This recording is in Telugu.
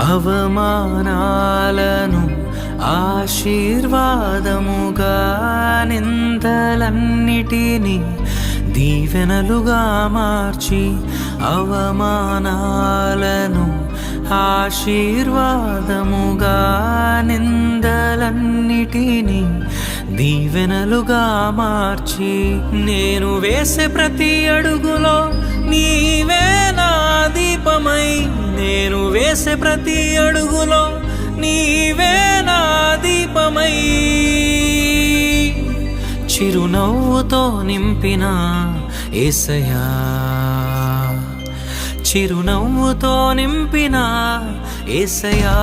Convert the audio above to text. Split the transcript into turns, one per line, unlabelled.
అవమానాలను ఆశీర్వాదముగా, నిందలన్నిటినీ దీవెనలుగా మార్చి, అవమానాలను ఆశీర్వాదముగా, నిందలన్నిటినీ దీవెనలుగా మార్చి, నేను వేసే ప్రతి అడుగులో నీవే నా దీపమై, నేను వేసే ప్రతి అడుగులో నీవే నా దీపమై, చిరునవ్వుతో నింపిన యేసయ్యా, చిరునవ్వుతో నింపిన యేసయ్యా.